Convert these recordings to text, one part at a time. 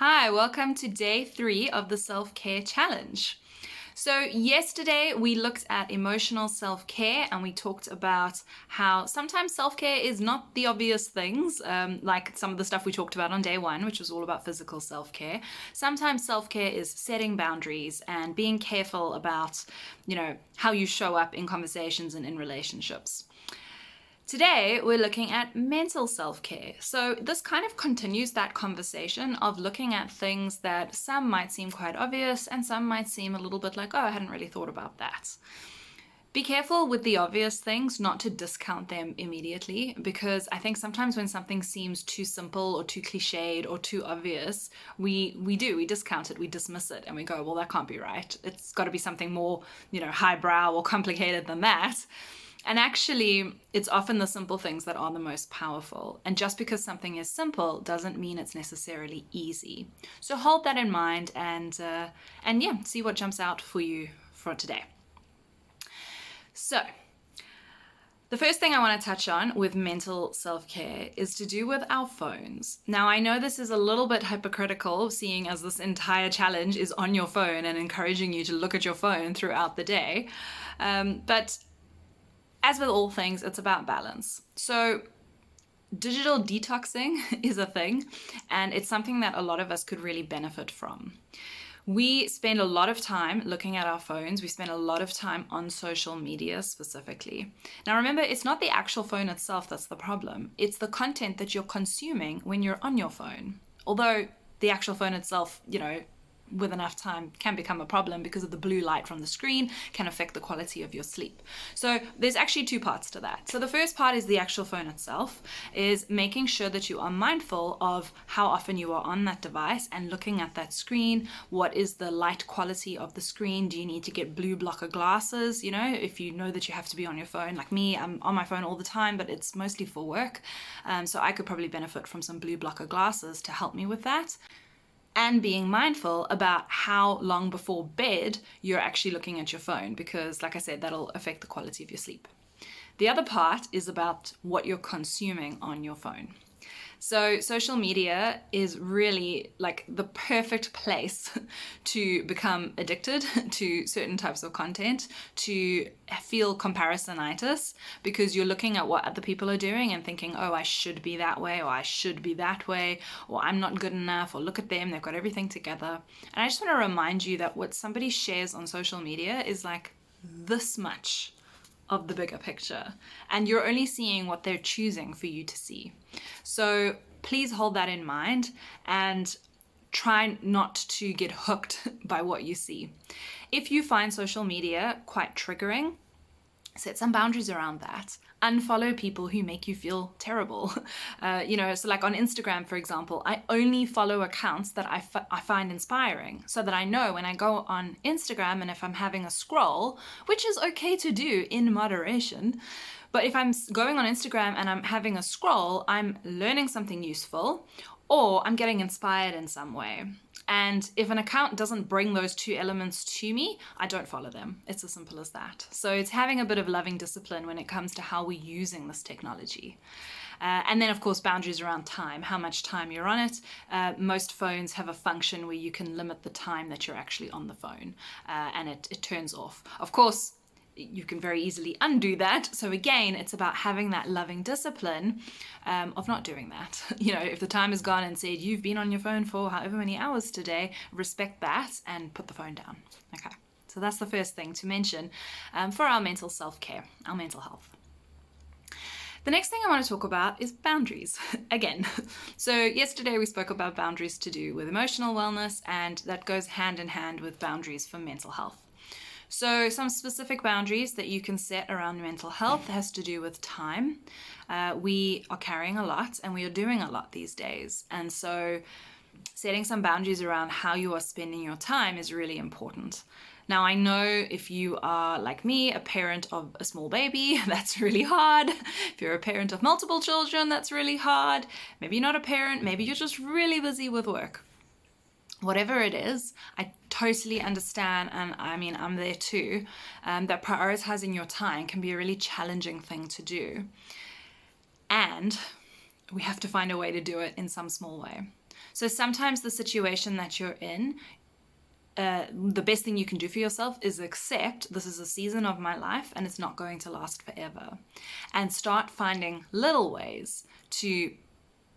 Hi, welcome to day 3 of the self-care challenge. So yesterday we looked at emotional self-care and we talked about how sometimes self-care is not the obvious things, like some of the stuff we talked about on day 1, which was all about physical self-care. Sometimes self-care is setting boundaries and being careful about, how you show up in conversations and in relationships. Today, we're looking at mental self-care. So this kind of continues that conversation of looking at things that some might seem quite obvious and some might seem a little bit like, oh, I hadn't really thought about that. Be careful with the obvious things, not to discount them immediately, because I think sometimes when something seems too simple or too cliched or too obvious, we discount it, we dismiss it, and we go, well, that can't be right. It's got to be something more, highbrow or complicated than that. And actually, it's often the simple things that are the most powerful. And just because something is simple doesn't mean it's necessarily easy. So hold that in mind and see what jumps out for you for today. So, the first thing I want to touch on with mental self-care is to do with our phones. Now, I know this is a little bit hypocritical, seeing as this entire challenge is on your phone and encouraging you to look at your phone throughout the day. But as with all things, it's about balance. So digital detoxing is a thing, and it's something that a lot of us could really benefit from. We spend a lot of time looking at our phones. We spend a lot of time on social media specifically. Now remember, it's not the actual phone itself that's the problem. It's the content that you're consuming when you're on your phone. Although the actual phone itself, with enough time can become a problem because of the blue light from the screen can affect the quality of your sleep. So there's actually two parts to that. So the first part is the actual phone itself, is making sure that you are mindful of how often you are on that device and looking at that screen. What is the light quality of the screen? Do you need to get blue blocker glasses? If you know that you have to be on your phone, like me, I'm on my phone all the time, but it's mostly for work. So I could probably benefit from some blue blocker glasses to help me with that. And being mindful about how long before bed you're actually looking at your phone, because like I said, that'll affect the quality of your sleep. The other part is about what you're consuming on your phone. So social media is really like the perfect place to become addicted to certain types of content, to feel comparisonitis, because you're looking at what other people are doing and thinking, oh, I should be that way, or I should be that way, or I'm not good enough, or look at them, they've got everything together. And I just want to remind you that what somebody shares on social media is like this much of the bigger picture, and you're only seeing what they're choosing for you to see. So please hold that in mind and try not to get hooked by what you see. If you find social media quite triggering, set some boundaries around that. Unfollow people who make you feel terrible. So like on Instagram, for example, I only follow accounts that I find inspiring, so that I know when I go on Instagram and if I'm having a scroll, which is okay to do in moderation, but if I'm going on Instagram and I'm having a scroll, I'm learning something useful or I'm getting inspired in some way. And if an account doesn't bring those two elements to me, I don't follow them. It's as simple as that. So it's having a bit of loving discipline when it comes to how we're using this technology. And then, of course, boundaries around time, how much time you're on it. Most phones have a function where you can limit the time that you're actually on the phone, and it turns off. Of course, you can very easily undo that. So again, it's about having that loving discipline of not doing that. If the time is gone and said you've been on your phone for however many hours today, respect that and put the phone down. Okay, so that's the first thing to mention for our mental self-care, our mental health. The next thing I want to talk about is boundaries. Again, so yesterday we spoke about boundaries to do with emotional wellness, and that goes hand in hand with boundaries for mental health. So some specific boundaries that you can set around mental health has to do with time. We are carrying a lot and we are doing a lot these days. And so setting some boundaries around how you are spending your time is really important. Now, I know if you are, like me, a parent of a small baby, that's really hard. If you're a parent of multiple children, that's really hard. Maybe you're not a parent, maybe you're just really busy with work. Whatever it is, I totally understand, and I mean, I'm there too, that prioritizing your time can be a really challenging thing to do. And we have to find a way to do it in some small way. So sometimes the situation that you're in, the best thing you can do for yourself is accept this is a season of my life and it's not going to last forever. And start finding little ways to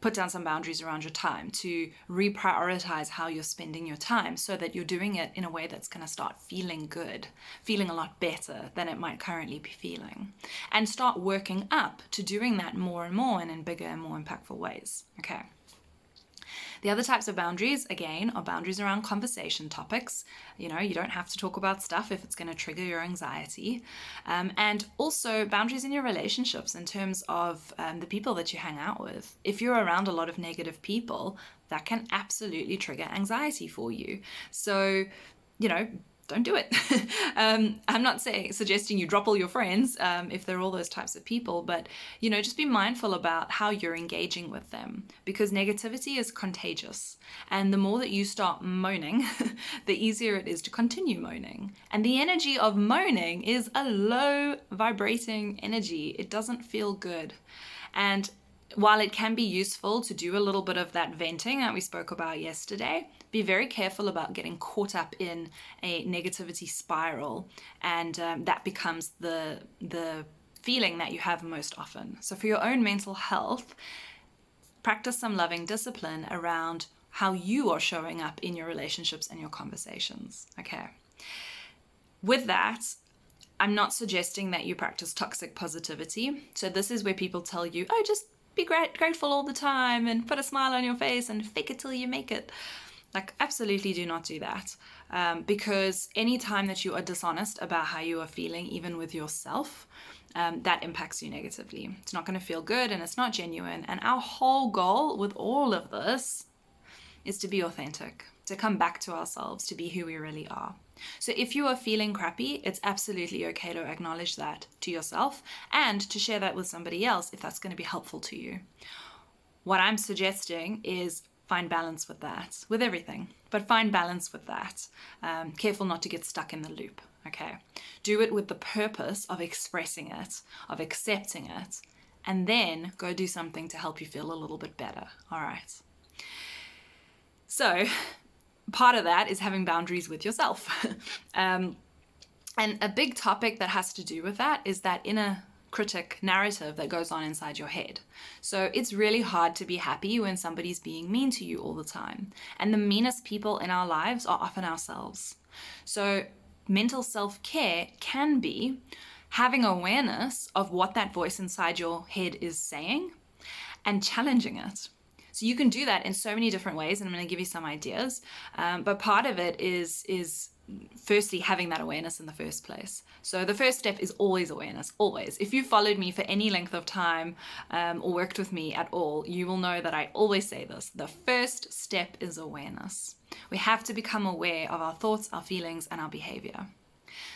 put down some boundaries around your time, to reprioritize how you're spending your time so that you're doing it in a way that's going to start feeling good, feeling a lot better than it might currently be feeling. And start working up to doing that more and more and in bigger and more impactful ways. Okay. The other types of boundaries, again, are boundaries around conversation topics. You don't have to talk about stuff if it's going to trigger your anxiety. And also boundaries in your relationships in terms of the people that you hang out with. If you're around a lot of negative people, that can absolutely trigger anxiety for you. So, don't do it. I'm not suggesting you drop all your friends if they're all those types of people, but just be mindful about how you're engaging with them, because negativity is contagious, and the more that you start moaning, the easier it is to continue moaning. And the energy of moaning is a low vibrating energy. It doesn't feel good. And while it can be useful to do a little bit of that venting that we spoke about yesterday, be very careful about getting caught up in a negativity spiral, and that becomes the feeling that you have most often. So for your own mental health, practice some loving discipline around how you are showing up in your relationships and your conversations. Okay. With that, I'm not suggesting that you practice toxic positivity. So this is where people tell you, oh, just be grateful all the time and put a smile on your face and fake it till you make it. Like, absolutely do not do that. Because any time that you are dishonest about how you are feeling, even with yourself, that impacts you negatively. It's not going to feel good and it's not genuine. And our whole goal with all of this is to be authentic, to come back to ourselves, to be who we really are. So if you are feeling crappy, it's absolutely okay to acknowledge that to yourself and to share that with somebody else if that's going to be helpful to you. What I'm suggesting is find balance with that, with everything, but find balance with that. Careful not to get stuck in the loop, okay? Do it with the purpose of expressing it, of accepting it, and then go do something to help you feel a little bit better, all right? So part of that is having boundaries with yourself. And a big topic that has to do with that is that inner critic narrative that goes on inside your head. So it's really hard to be happy when somebody's being mean to you all the time. And the meanest people in our lives are often ourselves. So mental self-care can be having awareness of what that voice inside your head is saying and challenging it. So you can do that in so many different ways, and I'm going to give you some ideas. But part of it is firstly having that awareness in the first place. So the first step is always awareness, always. If you followed me for any length of time or worked with me at all, you will know that I always say this. The first step is awareness. We have to become aware of our thoughts, our feelings, and our behavior.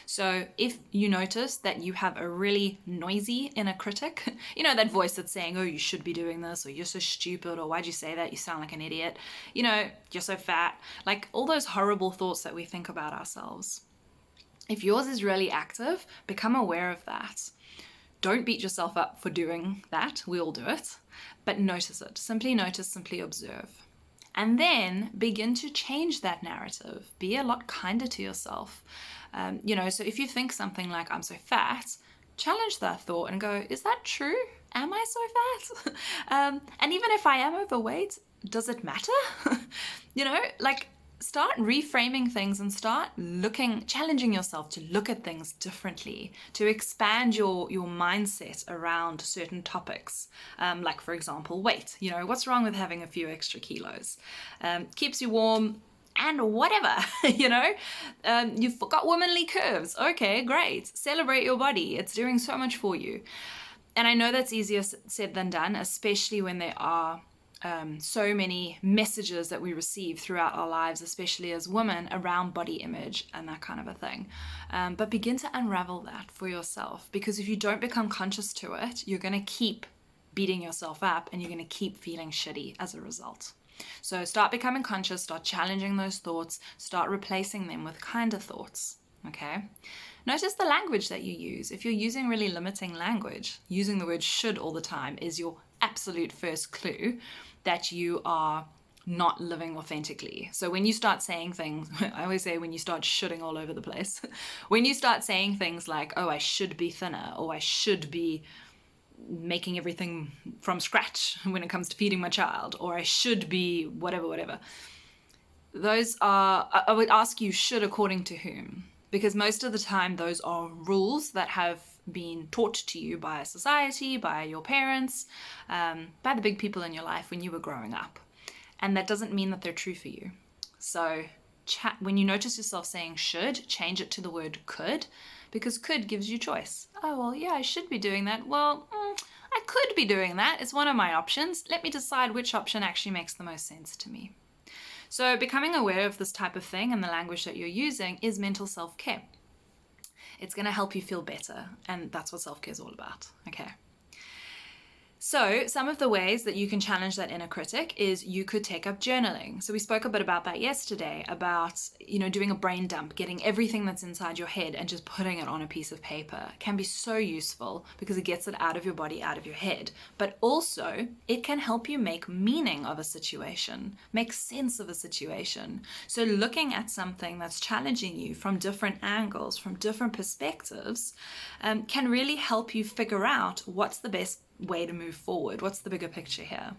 So if you notice that you have a really noisy inner critic, that voice that's saying, oh, you should be doing this, or you're so stupid, or why'd you say that? You sound like an idiot. You're so fat. Like all those horrible thoughts that we think about ourselves. If yours is really active, become aware of that. Don't beat yourself up for doing that. We all do it. But notice it. Simply notice, simply observe. And then begin to change that narrative. Be a lot kinder to yourself. So if you think something like, I'm so fat, challenge that thought and go, is that true? Am I so fat? And even if I am overweight, does it matter? Start reframing things and start challenging yourself to look at things differently, to expand your mindset around certain topics. Like, for example, weight. What's wrong with having a few extra kilos? Keeps you warm and whatever, you've got womanly curves. Okay, great. Celebrate your body. It's doing so much for you. And I know that's easier said than done, especially when there are so many messages that we receive throughout our lives, especially as women, around body image and that kind of a thing. But begin to unravel that for yourself, because if you don't become conscious to it, you're going to keep beating yourself up and you're going to keep feeling shitty as a result. So start becoming conscious, start challenging those thoughts, start replacing them with kinder thoughts, okay? Notice the language that you use. If you're using really limiting language, using the word should all the time is your absolute first clue that you are not living authentically. So when you start saying things, I always say when you start shitting all over the place, when you start saying things like, oh, I should be thinner, or I should be making everything from scratch when it comes to feeding my child, or I should be whatever. Those are, I would ask you, should according to whom? Because most of the time those are rules that have been taught to you by society, by your parents, by the big people in your life when you were growing up. And that doesn't mean that they're true for you. So when you notice yourself saying should, change it to the word could, because could gives you choice. Oh, well, yeah, I should be doing that. Well, I could be doing that. It's one of my options. Let me decide which option actually makes the most sense to me. So becoming aware of this type of thing and the language that you're using is mental self-care. It's going to help you feel better. And that's what self-care is all about. Okay. So some of the ways that you can challenge that inner critic is you could take up journaling. So we spoke a bit about that yesterday, about, doing a brain dump, getting everything that's inside your head and just putting it on a piece of paper. It can be so useful because it gets it out of your body, out of your head. But also it can help you make meaning of a situation, make sense of a situation. So looking at something that's challenging you from different angles, from different perspectives, can really help you figure out what's the best way to move forward, what's the bigger picture here,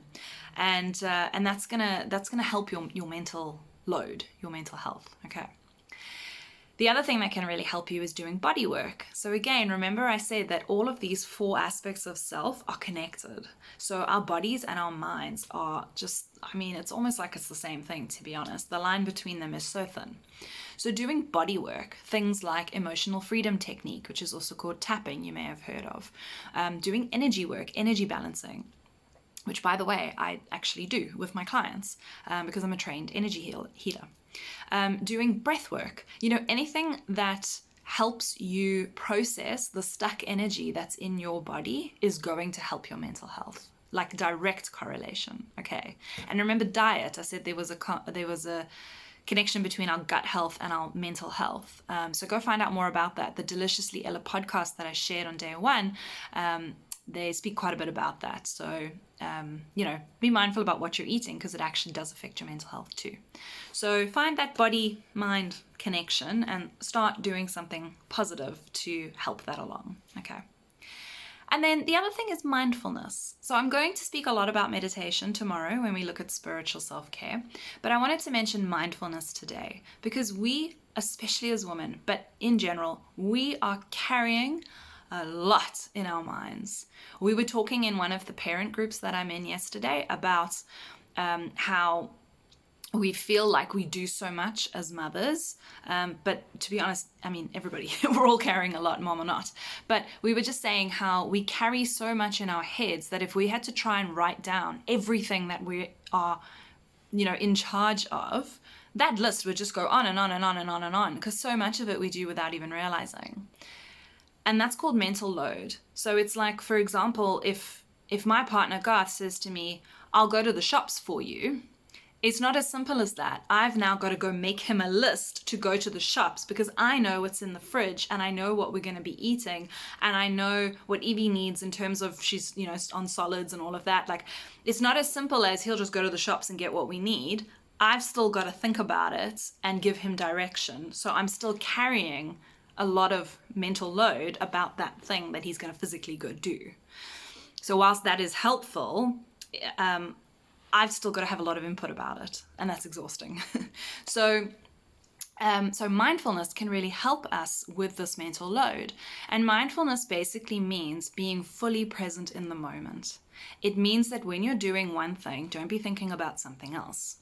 and that's gonna help your mental load, your mental health. Okay. The other thing that can really help you is doing body work. So again, remember I said that all of these 4 aspects of self are connected. So our bodies and our minds are just, it's almost like it's the same thing, to be honest. The line between them is so thin. So doing body work, things like emotional freedom technique, which is also called tapping, you may have heard of, doing energy work, energy balancing, which, by the way, I actually do with my clients because I'm a trained energy healer. Doing breath work, anything that helps you process the stuck energy that's in your body is going to help your mental health, like direct correlation. Okay. And remember diet, I said there was a connection between our gut health and our mental health. So go find out more about that. The Deliciously Ella podcast that I shared on day 1, they speak quite a bit about that. So, be mindful about what you're eating because it actually does affect your mental health too. So find that body-mind connection and start doing something positive to help that along. Okay. And then the other thing is mindfulness. So I'm going to speak a lot about meditation tomorrow when we look at spiritual self-care, but I wanted to mention mindfulness today because we, especially as women, but in general, we are carrying a lot in our minds. We were talking in one of the parent groups that I'm in yesterday about how we feel like we do so much as mothers, but to be honest, everybody, we're all carrying a lot, mom or not. But we were just saying how we carry so much in our heads that if we had to try and write down everything that we are, in charge of, that list would just go on and on and on and on and on, because so much of it we do without even realizing. And that's called mental load. So it's like, for example, if my partner Garth says to me, I'll go to the shops for you, it's not as simple as that. I've now got to go make him a list to go to the shops because I know what's in the fridge and I know what we're going to be eating and I know what Evie needs in terms of she's, on solids and all of that. Like, it's not as simple as he'll just go to the shops and get what we need. I've still got to think about it and give him direction. So I'm still carrying a lot of mental load about that thing that he's going to physically go do. So whilst that is helpful, I've still got to have a lot of input about it, and that's exhausting. So mindfulness can really help us with this mental load. And mindfulness basically means being fully present in the moment. It means that when you're doing one thing, don't be thinking about something else.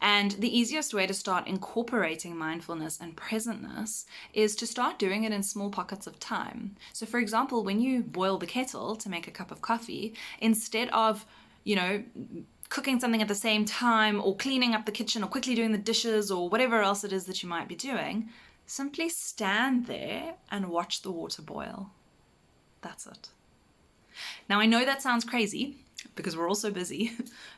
And the easiest way to start incorporating mindfulness and presentness is to start doing it in small pockets of time. So for example, when you boil the kettle to make a cup of coffee, instead of, cooking something at the same time or cleaning up the kitchen or quickly doing the dishes or whatever else it is that you might be doing, simply stand there and watch the water boil. That's it. Now, I know that sounds crazy because we're all so busy,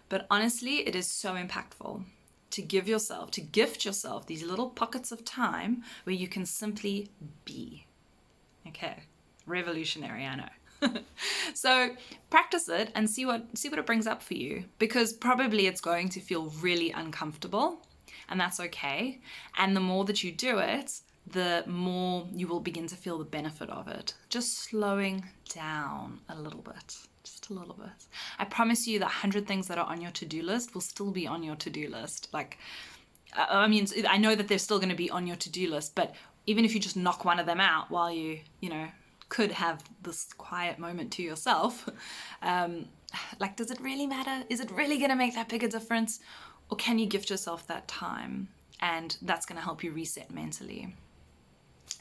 but honestly, it is so impactful to gift yourself these little pockets of time where you can simply be. Okay, revolutionary, I know. So practice it and see what it brings up for you, because probably it's going to feel really uncomfortable, and that's okay. And the more that you do it, the more you will begin to feel the benefit of it. Just slowing down a little bit. Just a little bit. I promise you that 100 things that are on your to-do list will still be on your to-do list. Like, I mean, I know that they're still going to be on your to-do list, but even if you just knock one of them out while you could have this quiet moment to yourself, like, does it really matter? Is it really going to make that big a difference? Or can you gift yourself that time? And that's going to help you reset mentally.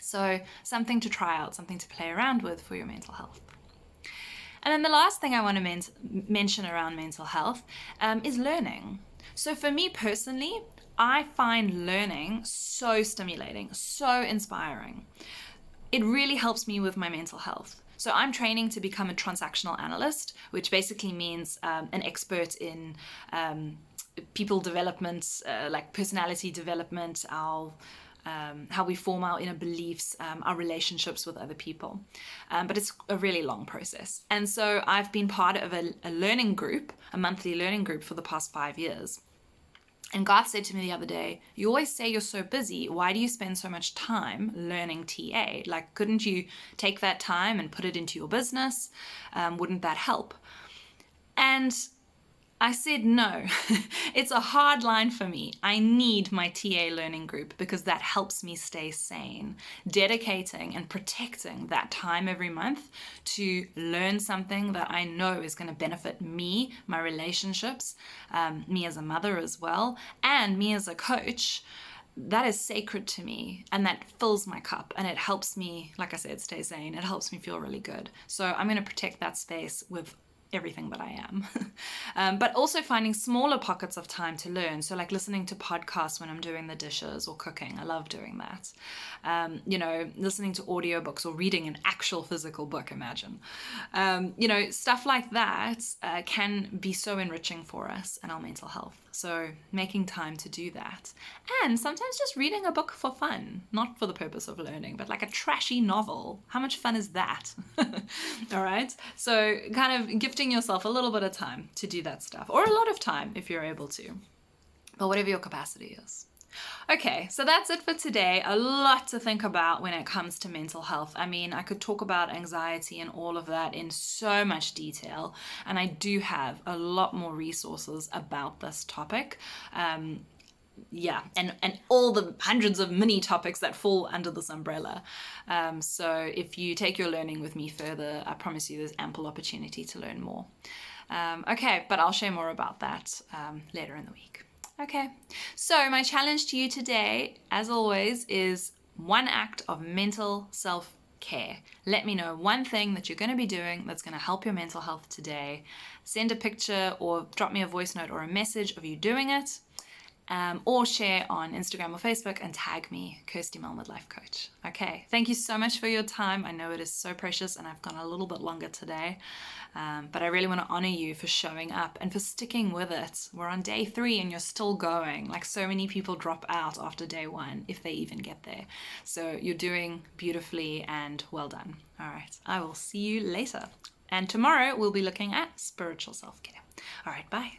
So something to try out, something to play around with for your mental health. And then the last thing I want to mention around mental health is learning. So for me personally, I find learning so stimulating, so inspiring. It really helps me with my mental health. So I'm training to become a transactional analyst, which basically means an expert in people development, like personality development, how we form our inner beliefs, our relationships with other people. But it's a really long process. And so I've been part of a learning group, a monthly learning group for the past 5 years. And Garth said to me the other day, you always say you're so busy. Why do you spend so much time learning TA? Like, couldn't you take that time and put it into your business? Wouldn't that help? And I said, no, it's a hard line for me. I need my TA learning group because that helps me stay sane, dedicating and protecting that time every month to learn something that I know is going to benefit me, my relationships, me as a mother as well, and me as a coach. That is sacred to me, and that fills my cup, and it helps me, like I said, stay sane. It helps me feel really good. So I'm going to protect that space with everything that I am. But also finding smaller pockets of time to learn. So like listening to podcasts when I'm doing the dishes or cooking. I love doing that. Listening to audiobooks or reading an actual physical book, imagine. Stuff like that can be so enriching for us and our mental health. So making time to do that. And sometimes just reading a book for fun, not for the purpose of learning, but like a trashy novel. How much fun is that? All right. So kind of gifting yourself a little bit of time to do that stuff, or a lot of time if you're able to, but whatever your capacity is. Okay, so that's it for today. A lot to think about when it comes to mental health. I mean, I could talk about anxiety and all of that in so much detail, and I do have a lot more resources about this topic. And all the hundreds of mini topics that fall under this umbrella. So if you take your learning with me further, I promise you there's ample opportunity to learn more. Okay, but I'll share more about that later in the week. Okay, so my challenge to you today, as always, is one act of mental self-care. Let me know one thing that you're going to be doing that's going to help your mental health today. Send a picture or drop me a voice note or a message of you doing it. Or share on Instagram or Facebook and tag me, Kirsty Melmoth Life Coach. Okay, thank you so much for your time. I know it is so precious and I've gone a little bit longer today, but I really want to honor you for showing up and for sticking with it. We're on day 3 and you're still going. Like, so many people drop out after day 1 if they even get there. So you're doing beautifully and well done. All right, I will see you later. And tomorrow we'll be looking at spiritual self-care. All right, bye.